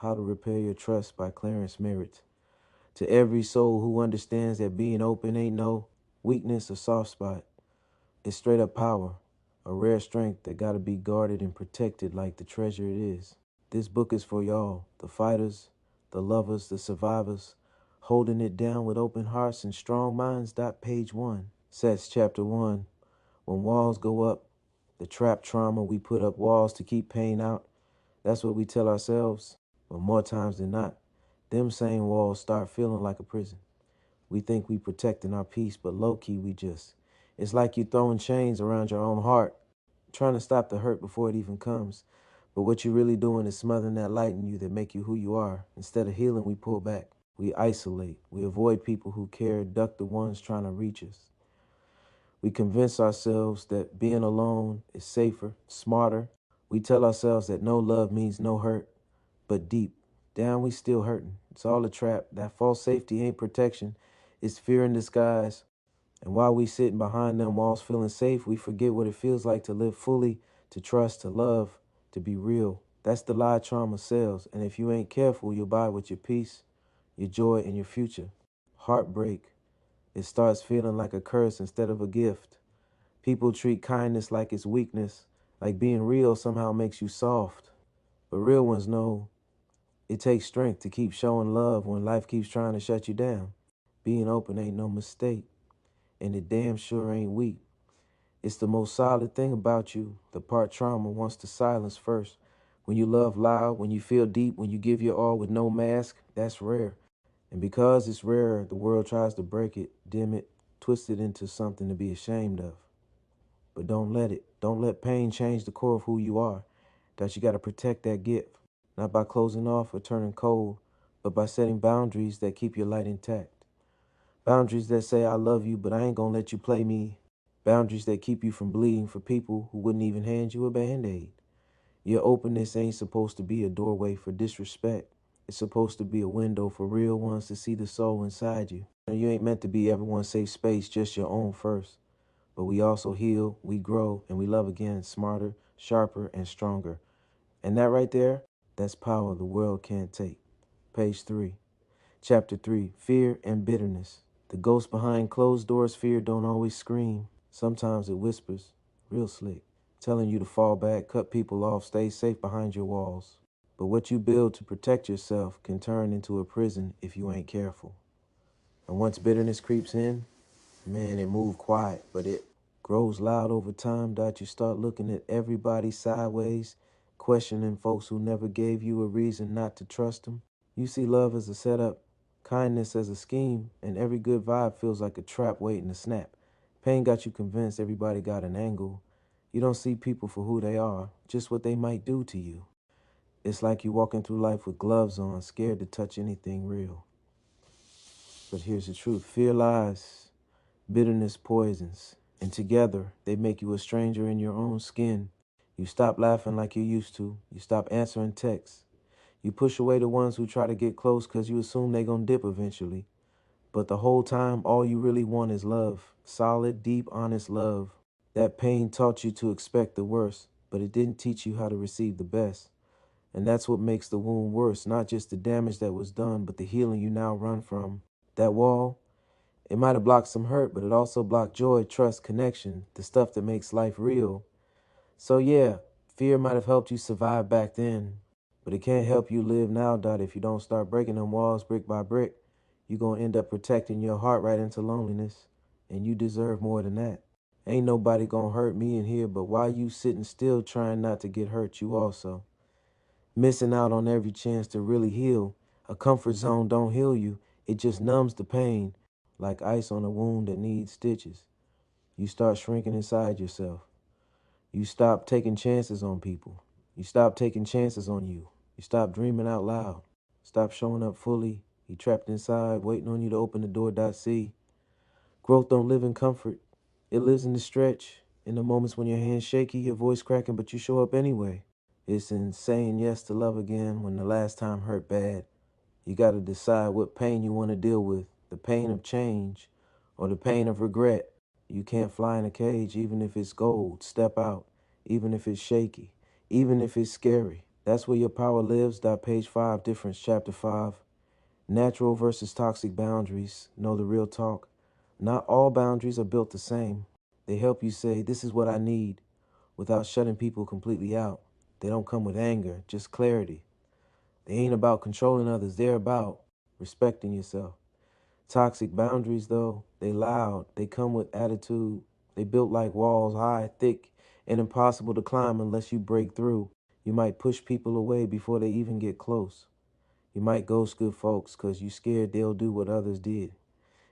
How to Repair Your Trust by Clarence Merritt. To every soul who understands that being open ain't no weakness or soft spot, it's straight up power, a rare strength that gotta be guarded and protected like the treasure it is. This book is for y'all, the fighters, the lovers, the survivors, holding it down with open hearts and strong minds. Page 1 sets chapter 1. When walls go up, the trap trauma, we put up walls to keep pain out. That's what we tell ourselves, but more times than not, them same walls start feeling like a prison. We think we protecting our peace, but low-key it's like you throwing chains around your own heart, trying to stop the hurt before it even comes. But what you're really doing is smothering that light in you that make you who you are. Instead of healing, we pull back. We isolate. We avoid people who care, duck the ones trying to reach us. We convince ourselves that being alone is safer, smarter. We tell ourselves that no love means no hurt, but deep down we still hurting. It's all a trap. That false safety ain't protection. It's fear in disguise. And while we sitting behind them walls feeling safe, we forget what it feels like to live fully, to trust, to love, to be real. That's the lie trauma sells. And if you ain't careful, you'll buy with your peace, your joy, and your future. Heartbreak. It starts feeling like a curse instead of a gift. People treat kindness like it's weakness, like being real somehow makes you soft. But real ones know it takes strength to keep showing love when life keeps trying to shut you down. Being open ain't no mistake, and it damn sure ain't weak. It's the most solid thing about you, the part trauma wants to silence first. When you love loud, when you feel deep, when you give your all with no mask, that's rare. And because it's rare, the world tries to break it, dim it, twist it into something to be ashamed of. But don't let it. Don't let pain change the core of who you are. That you got to protect that gift, not by closing off or turning cold, but by setting boundaries that keep your light intact. Boundaries that say, I love you, but I ain't gonna let you play me. Boundaries that keep you from bleeding for people who wouldn't even hand you a band-aid. Your openness ain't supposed to be a doorway for disrespect. It's supposed to be a window for real ones to see the soul inside you. You ain't meant to be everyone's safe space, just your own first. But we also heal, we grow, and we love again, smarter, sharper, and stronger. And that right there, that's power the world can't take. Page 3. Chapter 3, Fear and Bitterness. The ghost behind closed doors, fear don't always scream. Sometimes it whispers, real slick, telling you to fall back, cut people off, stay safe behind your walls. But what you build to protect yourself can turn into a prison if you ain't careful. And once bitterness creeps in, man, it moves quiet, but it grows loud over time. You start looking at everybody sideways, questioning folks who never gave you a reason not to trust them. You see love as a setup, kindness as a scheme, and every good vibe feels like a trap waiting to snap. Pain got you convinced everybody got an angle. You don't see people for who they are, just what they might do to you. It's like you walking through life with gloves on, scared to touch anything real. But here's the truth. Fear lies, bitterness poisons, and together they make you a stranger in your own skin. You stop laughing like you used to. You stop answering texts. You push away the ones who try to get close because you assume they gonna dip eventually. But the whole time, all you really want is love. Solid, deep, honest love. That pain taught you to expect the worst, but it didn't teach you how to receive the best. And that's what makes the wound worse, not just the damage that was done, but the healing you now run from. That wall, it might have blocked some hurt, but it also blocked joy, trust, connection, the stuff that makes life real. So yeah, fear might have helped you survive back then, but it can't help you live now, if you don't start breaking them walls brick by brick. You're going to end up protecting your heart right into loneliness, and you deserve more than that. Ain't nobody going to hurt me in here, but while you sitting still trying not to get hurt, you also missing out on every chance to really heal. A comfort zone don't heal you. It just numbs the pain, like ice on a wound that needs stitches. You start shrinking inside yourself. You stop taking chances on people. You stop taking chances on you. You stop dreaming out loud. Stop showing up fully. You trapped inside, waiting on you to open the door. See, growth don't live in comfort. It lives in the stretch, in the moments when your hands shaky, your voice cracking, but you show up anyway. It's in saying yes to love again when the last time hurt bad. You got to decide what pain you want to deal with, the pain of change or the pain of regret. You can't fly in a cage even if it's gold. Step out, even if it's shaky, even if it's scary. That's where your power lives. Page 5, difference, chapter 5. Natural versus toxic boundaries. Know the real talk. Not all boundaries are built the same. They help you say, this is what I need, without shutting people completely out. They don't come with anger, just clarity. They ain't about controlling others, they're about respecting yourself. Toxic boundaries, though, they loud. They come with attitude. They built like walls, high, thick, and impossible to climb unless you break through. You might push people away before they even get close. You might ghost good folks because you scared they'll do what others did.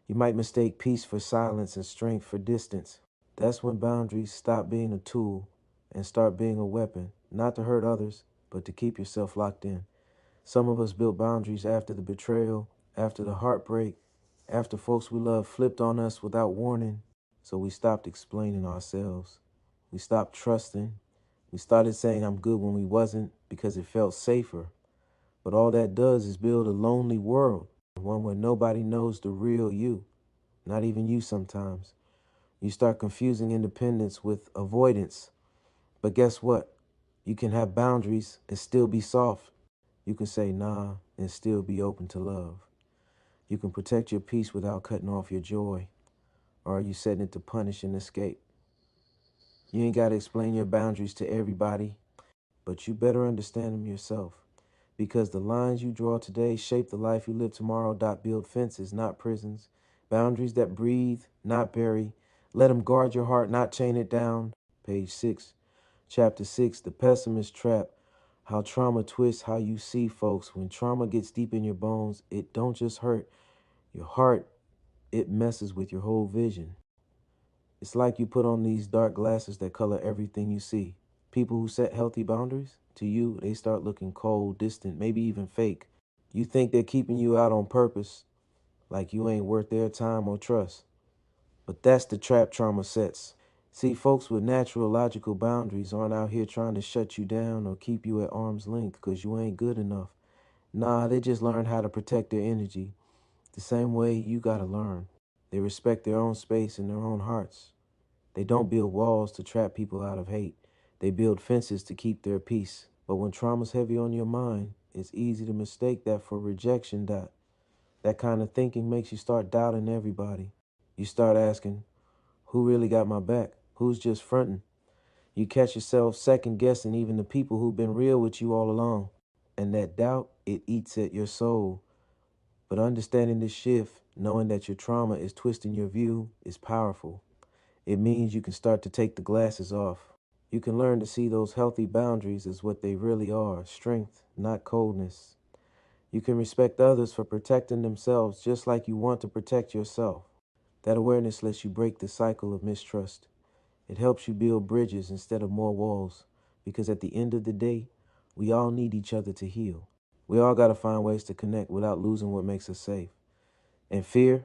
You might mistake peace for silence and strength for distance. That's when boundaries stop being a tool and start being a weapon, not to hurt others, but to keep yourself locked in. Some of us built boundaries after the betrayal, after the heartbreak, after folks we love flipped on us without warning. So we stopped explaining ourselves. We stopped trusting. We started saying I'm good when we wasn't because it felt safer. But all that does is build a lonely world, one where nobody knows the real you, not even you sometimes. You start confusing independence with avoidance. But guess what? You can have boundaries and still be soft. You can say nah and still be open to love. You can protect your peace without cutting off your joy. Or are you setting it to punish and escape? You ain't got to explain your boundaries to everybody, but you better understand them yourself. Because the lines you draw today shape the life you live tomorrow. Build fences, not prisons. Boundaries that breathe, not bury. Let them guard your heart, not chain it down. Page 6, chapter 6, The Pessimist Trap. How trauma twists how you see folks. When trauma gets deep in your bones, it don't just hurt your heart, it messes with your whole vision. It's like you put on these dark glasses that color everything you see. People who set healthy boundaries, to you, they start looking cold, distant, maybe even fake. You think they're keeping you out on purpose, like you ain't worth their time or trust. But that's the trap trauma sets. See, folks with natural, logical boundaries aren't out here trying to shut you down or keep you at arm's length because you ain't good enough. Nah, they just learned how to protect their energy the same way you gotta learn. They respect their own space and their own hearts. They don't build walls to trap people out of hate. They build fences to keep their peace. But when trauma's heavy on your mind, it's easy to mistake that for rejection. That kind of thinking makes you start doubting everybody. You start asking, who really got my back? Who's just fronting? You catch yourself second guessing even the people who've been real with you all along. And that doubt, it eats at your soul. But understanding this shift, knowing that your trauma is twisting your view, is powerful. It means you can start to take the glasses off. You can learn to see those healthy boundaries as what they really are, strength, not coldness. You can respect others for protecting themselves just like you want to protect yourself. That awareness lets you break the cycle of mistrust. It helps you build bridges instead of more walls, because at the end of the day, we all need each other to heal. We all got to find ways to connect without losing what makes us safe. And fear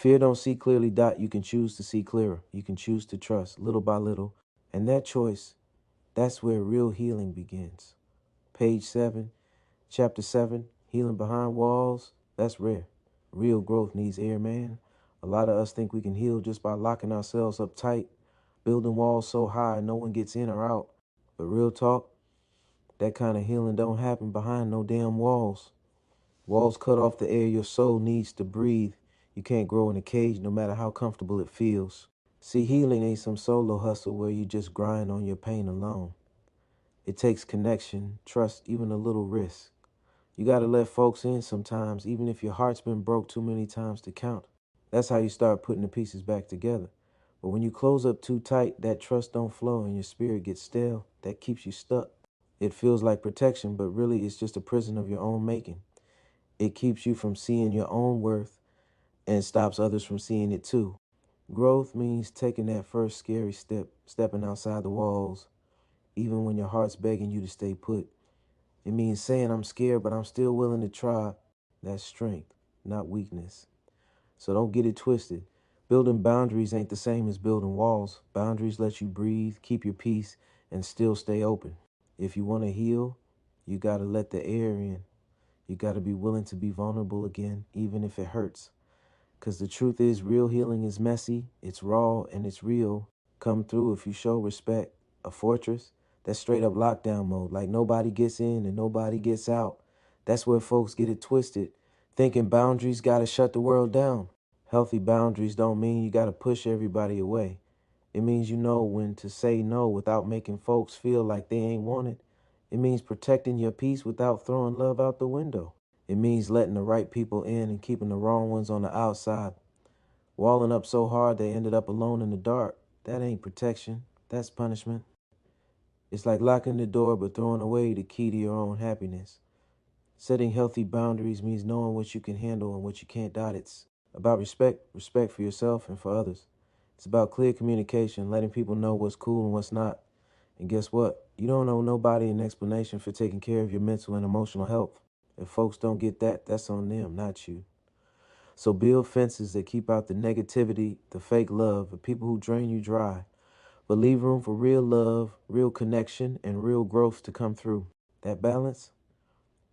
don't see clearly. You can choose to see clearer. You can choose to trust little by little. And that choice, that's where real healing begins. Page 7, chapter 7, Healing Behind Walls. That's rare. Real growth needs air, man. A lot of us think we can heal just by locking ourselves up tight, building walls so high no one gets in or out. But real talk, that kind of healing don't happen behind no damn walls. Walls cut off the air your soul needs to breathe. You can't grow in a cage no matter how comfortable it feels. See, healing ain't some solo hustle where you just grind on your pain alone. It takes connection, trust, even a little risk. You gotta let folks in sometimes, even if your heart's been broke too many times to count. That's how you start putting the pieces back together. But when you close up too tight, that trust don't flow and your spirit gets stale. That keeps you stuck. It feels like protection, but really it's just a prison of your own making. It keeps you from seeing your own worth and stops others from seeing it too. Growth means taking that first scary step, stepping outside the walls, even when your heart's begging you to stay put. It means saying I'm scared, but I'm still willing to try. That's strength, not weakness. So don't get it twisted. Building boundaries ain't the same as building walls. Boundaries let you breathe, keep your peace, and still stay open. If you want to heal, you got to let the air in. You got to be willing to be vulnerable again, even if it hurts. Because the truth is, real healing is messy, it's raw, and it's real. Come through if you show respect. A fortress, That's straight up lockdown mode. Like nobody gets in and nobody gets out. That's where folks get it twisted, thinking boundaries gotta shut the world down. Healthy boundaries don't mean you gotta push everybody away. It means you know when to say no without making folks feel like they ain't wanted. It means protecting your peace without throwing love out the window. It means letting the right people in and keeping the wrong ones on the outside. Walling up so hard they ended up alone in the dark. That ain't protection. That's punishment. It's like locking the door but throwing away the key to your own happiness. Setting healthy boundaries means knowing what you can handle and what you can't. It's about respect for yourself and for others. It's about clear communication, letting people know what's cool and what's not. And guess what? You don't owe nobody an explanation for taking care of your mental and emotional health. If folks don't get that, that's on them, not you. So build fences that keep out the negativity, the fake love, the people who drain you dry. But leave room for real love, real connection, and real growth to come through. That balance,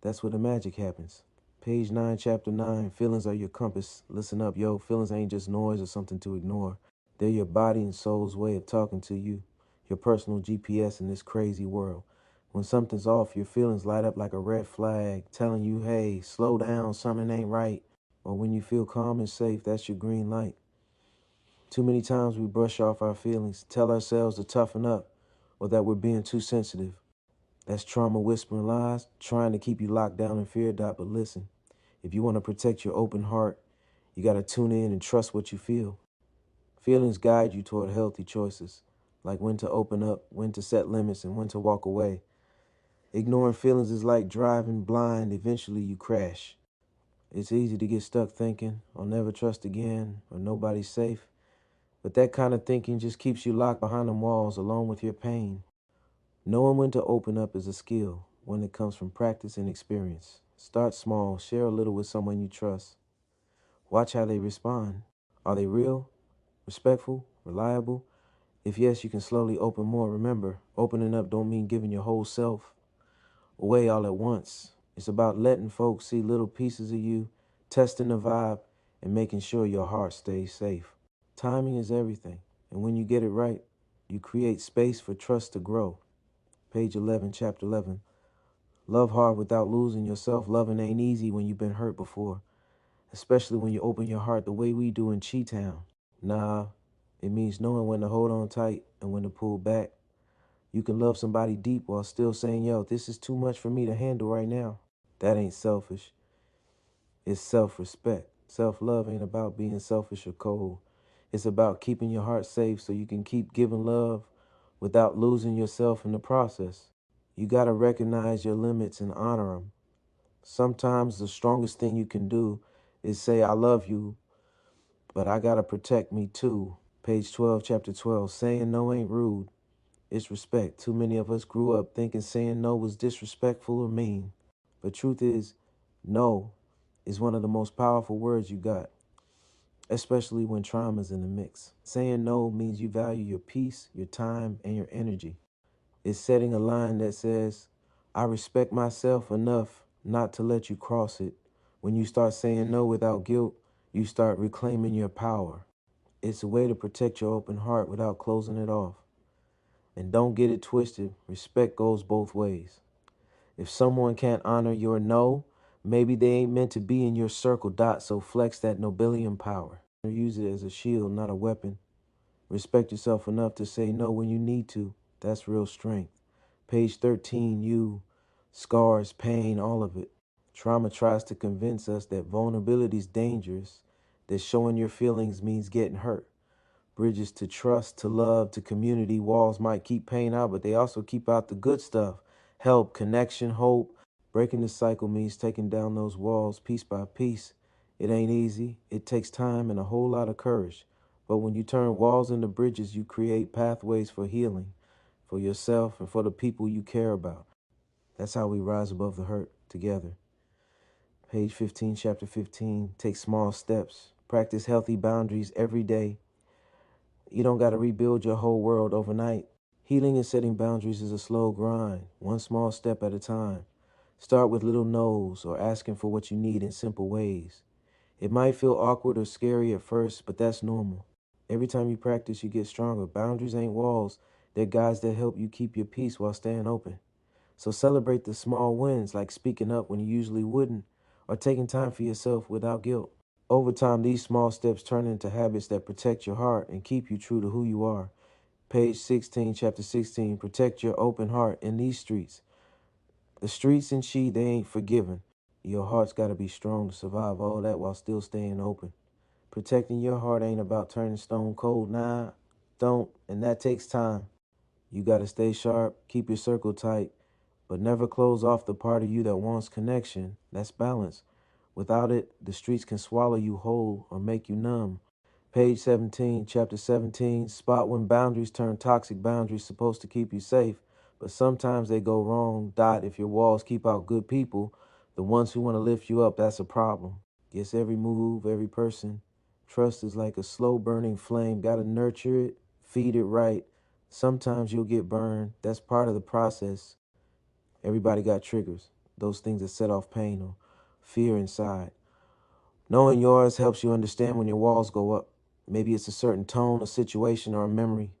that's where the magic happens. Page 9, chapter 9, feelings are your compass. Listen up, yo. Feelings ain't just noise or something to ignore. They're your body and soul's way of talking to you, your personal GPS in this crazy world. When something's off, your feelings light up like a red flag, telling you, hey, slow down, something ain't right. Or when you feel calm and safe, that's your green light. Too many times we brush off our feelings, tell ourselves to toughen up, or that we're being too sensitive. That's trauma whispering lies, trying to keep you locked down in fear. But listen, if you want to protect your open heart, you got to tune in and trust what you feel. Feelings guide you toward healthy choices, like when to open up, when to set limits, and when to walk away. Ignoring feelings is like driving blind. Eventually you crash. It's easy to get stuck thinking, I'll never trust again, or nobody's safe. But that kind of thinking just keeps you locked behind them walls alone with your pain. Knowing when to open up is a skill, when it comes from practice and experience. Start small, share a little with someone you trust. Watch how they respond. Are they real, respectful, reliable? If yes, you can slowly open more. Remember, opening up don't mean giving your whole self away all at once. It's about letting folks see little pieces of you, testing the vibe, and making sure your heart stays safe. Timing is everything, and when you get it right, you create space for trust to grow. Page 11, chapter 11. Love hard without losing yourself. Loving ain't easy when you've been hurt before, especially when you open your heart the way we do in Chi-Town. Nah, it means knowing when to hold on tight and when to pull back. You can love somebody deep while still saying, yo, this is too much for me to handle right now. That ain't selfish. It's self-respect. Self-love ain't about being selfish or cold. It's about keeping your heart safe so you can keep giving love without losing yourself in the process. You gotta recognize your limits and honor them. Sometimes the strongest thing you can do is say, I love you, but I gotta protect me too. Page 12, chapter 12. Saying no ain't rude. It's respect. Too many of us grew up thinking saying no was disrespectful or mean. But truth is, no is one of the most powerful words you got, especially when trauma's in the mix. Saying no means you value your peace, your time, and your energy. It's setting a line that says, I respect myself enough not to let you cross it. When you start saying no without guilt, you start reclaiming your power. It's a way to protect your open heart without closing it off. And don't get it twisted, respect goes both ways. If someone can't honor your no, maybe they ain't meant to be in your circle. So flex that Nobelian power. Use it as a shield, not a weapon. Respect yourself enough to say no when you need to. That's real strength. Page 13, you, scars, pain, all of it. Trauma tries to convince us that vulnerability is dangerous, that showing your feelings means getting hurt. Bridges to trust, to love, to community. Walls might keep pain out, but they also keep out the good stuff. Help, connection, hope. Breaking the cycle means taking down those walls piece by piece. It ain't easy. It takes time and a whole lot of courage. But when you turn walls into bridges, you create pathways for healing, for yourself and for the people you care about. That's how we rise above the hurt together. Page 15, chapter 15. Take small steps. Practice healthy boundaries every day. You don't got to rebuild your whole world overnight. Healing and setting boundaries is a slow grind, one small step at a time. Start with little no's or asking for what you need in simple ways. It might feel awkward or scary at first, but that's normal. Every time you practice, you get stronger. Boundaries ain't walls. They're guides that help you keep your peace while staying open. So celebrate the small wins, like speaking up when you usually wouldn't, or taking time for yourself without guilt. Over time, these small steps turn into habits that protect your heart and keep you true to who you are. Page 16, chapter 16, protect your open heart in these streets. The streets and she, they ain't forgiven. Your heart's got to be strong to survive all that while still staying open. Protecting your heart ain't about turning stone cold. Nah, don't. And that takes time. You got to stay sharp, keep your circle tight, but never close off the part of you that wants connection. That's balance. Without it, the streets can swallow you whole or make you numb. Page 17, chapter 17, spot when boundaries turn toxic. Boundaries supposed to keep you safe, but sometimes they go wrong. If your walls keep out good people, the ones who want to lift you up, that's a problem. Yes, every move, every person. Trust is like a slow burning flame. Gotta nurture it, feed it right. Sometimes you'll get burned. That's part of the process. Everybody got triggers, those things that set off pain or fear inside. Knowing yours helps you understand when your walls go up. Maybe it's a certain tone, a situation, or a memory.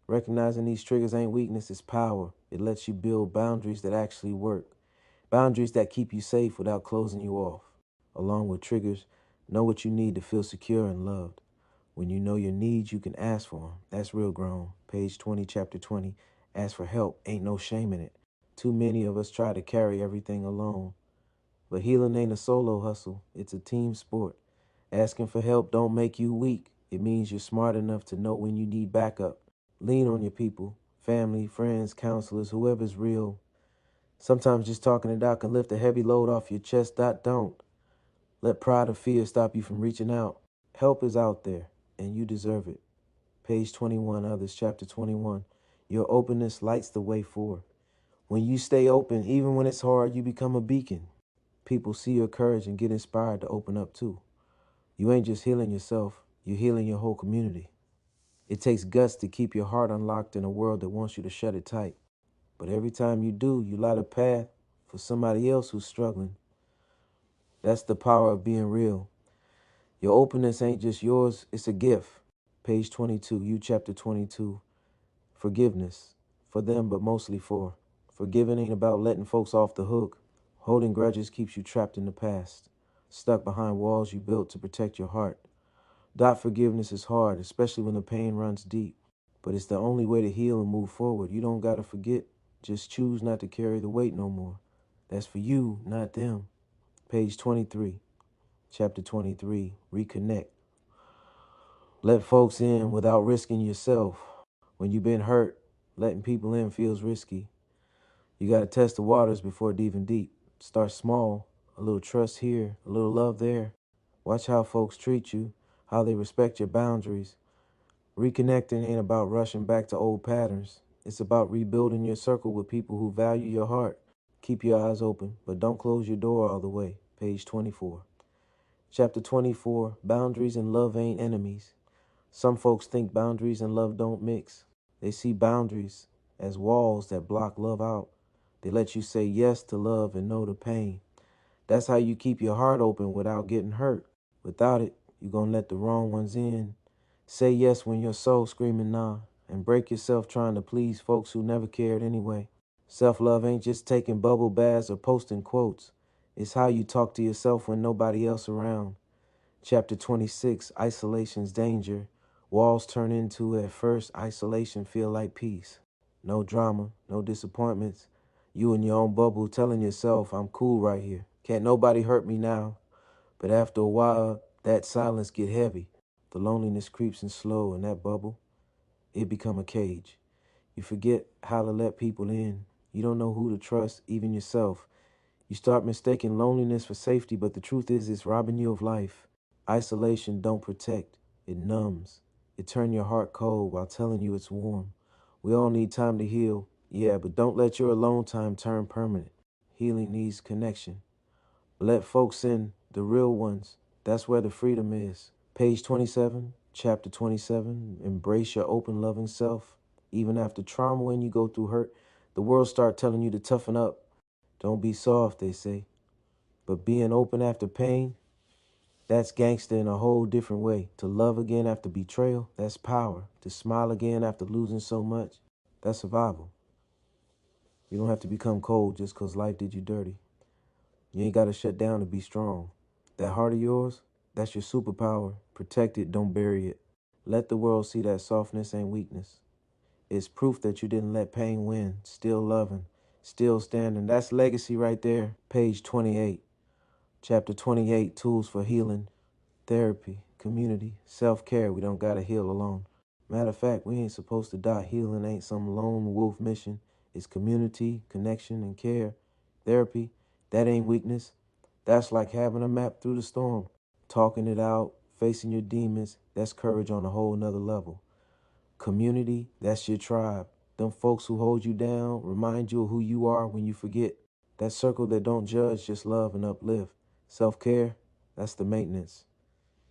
Recognizing these triggers ain't weakness, it's power. It lets you build boundaries that actually work. Boundaries that keep you safe without closing you off. Along with triggers, know what you need to feel secure and loved. When you know your needs, you can ask for them. That's real grown. Page 20, chapter 20. Ask for help. Ain't no shame in it. Too many of us try to carry everything alone. But healing ain't a solo hustle. It's a team sport. Asking for help don't make you weak. It means you're smart enough to know when you need backup. Lean on your people, family, friends, counselors, whoever's real. Sometimes just talking it out can lift a heavy load off your chest. Don't. Let pride or fear stop you from reaching out. Help is out there, and you deserve it. Page 21, others, chapter 21. Your openness lights the way forward. When you stay open, even when it's hard, you become a beacon. People see your courage and get inspired to open up too. You ain't just healing yourself, you're healing your whole community. It takes guts to keep your heart unlocked in a world that wants you to shut it tight. But every time you do, you light a path for somebody else who's struggling. That's the power of being real. Your openness ain't just yours, it's a gift. Page 22, you chapter 22. Forgiveness. For them, but mostly for. Forgiving ain't about letting folks off the hook. Holding grudges keeps you trapped in the past, stuck behind walls you built to protect your heart. Forgiveness is hard, especially when the pain runs deep. But it's the only way to heal and move forward. You don't gotta forget. Just choose not to carry the weight no more. That's for you, not them. Page 23, chapter 23, reconnect. Let folks in without risking yourself. When you've been hurt, letting people in feels risky. You gotta test the waters before diving deep. Start small, a little trust here, a little love there. Watch how folks treat you, how they respect your boundaries. Reconnecting ain't about rushing back to old patterns. It's about rebuilding your circle with people who value your heart. Keep your eyes open, but don't close your door all the way. Page 24. Chapter 24, boundaries and love ain't enemies. Some folks think boundaries and love don't mix. They see boundaries as walls that block love out. They let you say yes to love and no to pain. That's how you keep your heart open without getting hurt. Without it, you're going to let the wrong ones in. Say yes when your soul's screaming nah, and break yourself trying to please folks who never cared anyway. Self-love ain't just taking bubble baths or posting quotes. It's how you talk to yourself when nobody else around. Chapter 26, Isolation's Danger. Walls turn into, at first, isolation feel like peace. No drama, no disappointments. You in your own bubble telling yourself, I'm cool right here. Can't nobody hurt me now. But after a while, that silence get heavy. The loneliness creeps in slow, and that bubble, it become a cage. You forget how to let people in. You don't know who to trust, even yourself. You start mistaking loneliness for safety, but the truth is it's robbing you of life. Isolation don't protect, it numbs. It turns your heart cold while telling you it's warm. We all need time to heal, yeah, but don't let your alone time turn permanent. Healing needs connection. Let folks in, the real ones. That's where the freedom is. Page 27, chapter 27, embrace your open, loving self. Even after trauma, when you go through hurt, the world start telling you to toughen up. Don't be soft, they say. But being open after pain, that's gangster in a whole different way. To love again after betrayal, that's power. To smile again after losing so much, That's survival. You don't have to become cold just 'cause life did you dirty. You ain't got to shut down to be strong. That heart of yours, that's your superpower. Protect it, don't bury it. Let the world see that softness ain't weakness. It's proof that you didn't let pain win. Still loving, still standing. That's legacy right there. Page 28, chapter 28, Tools for Healing, Therapy, Community, Self-Care. We don't got to heal alone. Matter of fact, we ain't supposed to die. Healing ain't some lone wolf mission. It's community, connection, and care. Therapy, that ain't weakness. That's like having a map through the storm. Talking it out, facing your demons, that's courage on a whole nother level. Community, that's your tribe. Them folks who hold you down, remind you of who you are when you forget. That circle that don't judge, just love and uplift. Self-care, that's the maintenance.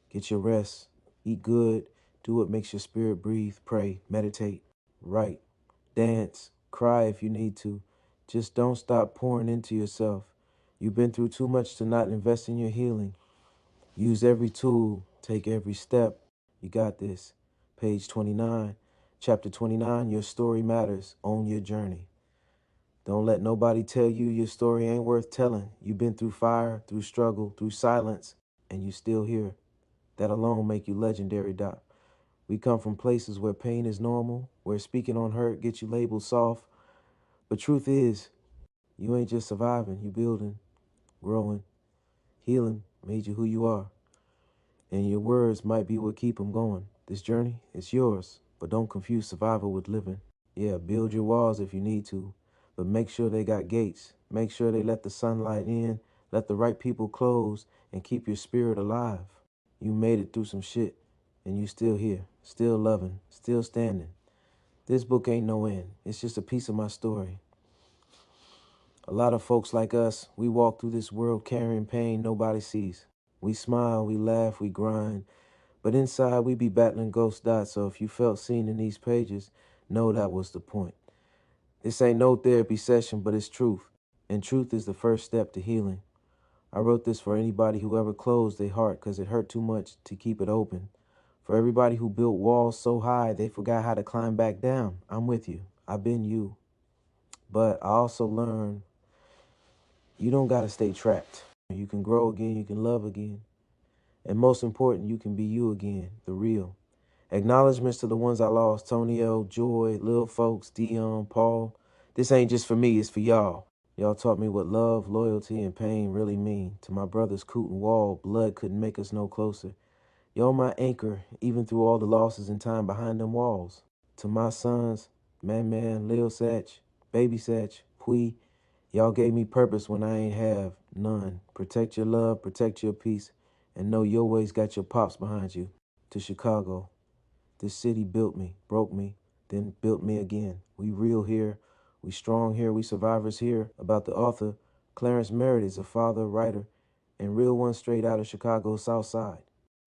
Get your rest, eat good, do what makes your spirit breathe, pray, meditate, write, dance, cry if you need to. Just don't stop pouring into yourself. You've been through too much to not invest in your healing. Use every tool, take every step. You got this. Page 29, chapter 29, Your Story Matters. Own your journey. Don't let nobody tell you your story ain't worth telling. You've been through fire, through struggle, through silence, and you still here. That alone make you legendary, Doc. We come from places where pain is normal, where speaking on hurt gets you labeled soft. But truth is, you ain't just surviving, you building, growing, healing made you who you are. And your words might be what keep them going. This journey, it's yours, but don't confuse survival with living. Yeah, build your walls if you need to, but make sure they got gates. Make sure they let the sunlight in, let the right people close, and keep your spirit alive. You made it through some shit, and you still here, still loving, still standing. This book ain't no end. It's just a piece of my story. A lot of folks like us, we walk through this world carrying pain nobody sees. We smile, we laugh, we grind, but inside we be battling ghost dots. So if you felt seen in these pages, know that was the point. This ain't no therapy session, but it's truth. And truth is the first step to healing. I wrote this for anybody who ever closed their heart because it hurt too much to keep it open. For everybody who built walls so high they forgot how to climb back down. I'm with you. I've been you. But I also learned you don't got to stay trapped. You can grow again. You can love again. And most important, you can be you again, the real. Acknowledgements to the ones I lost: Tonio, Joy, Lil Folks, Dion, Paul. This ain't just for me, it's for y'all. Y'all taught me what love, loyalty, and pain really mean. To my brothers Coot and Wall, blood couldn't make us no closer. Y'all my anchor, even through all the losses and time behind them walls. To my sons, Man, Lil Satch, Baby Satch, Pui, y'all gave me purpose when I ain't have none. Protect your love, protect your peace, and know your ways got your pops behind you. To Chicago, this city built me, broke me, then built me again. We real here, we strong here, we survivors here. About the author, Clarence Merritt is a father, writer, and real one straight out of Chicago's South Side.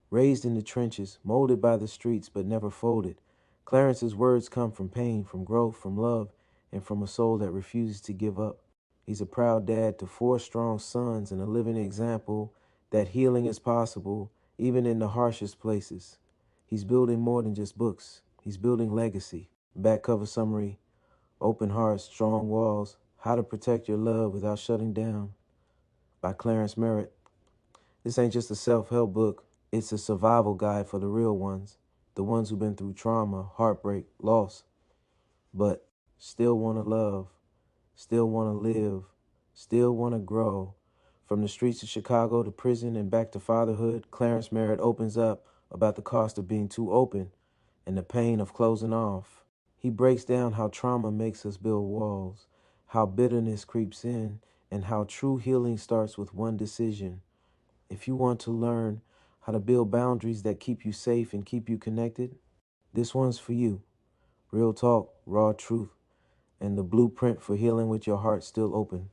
Raised in the trenches, molded by the streets, but never folded. Clarence's words come from pain, from growth, from love, and from a soul that refuses to give up. He's a proud dad to 4 strong sons and a living example that healing is possible, even in the harshest places. He's building more than just books. He's building legacy. Back cover summary: Open Hearts, Strong Walls, How to Protect Your Love Without Shutting Down, by Clarence Merritt. This ain't just a self-help book. It's a survival guide for the real ones, the ones who've been through trauma, heartbreak, loss, but still want to love, still want to live, still want to grow. From the streets of Chicago to prison and back to fatherhood, Clarence Merritt opens up about the cost of being too open and the pain of closing off. He breaks down how trauma makes us build walls, how bitterness creeps in, and how true healing starts with one decision. If you want to learn how to build boundaries that keep you safe and keep you connected, this one's for you. Real talk, raw truth, and the blueprint for healing with your heart still open.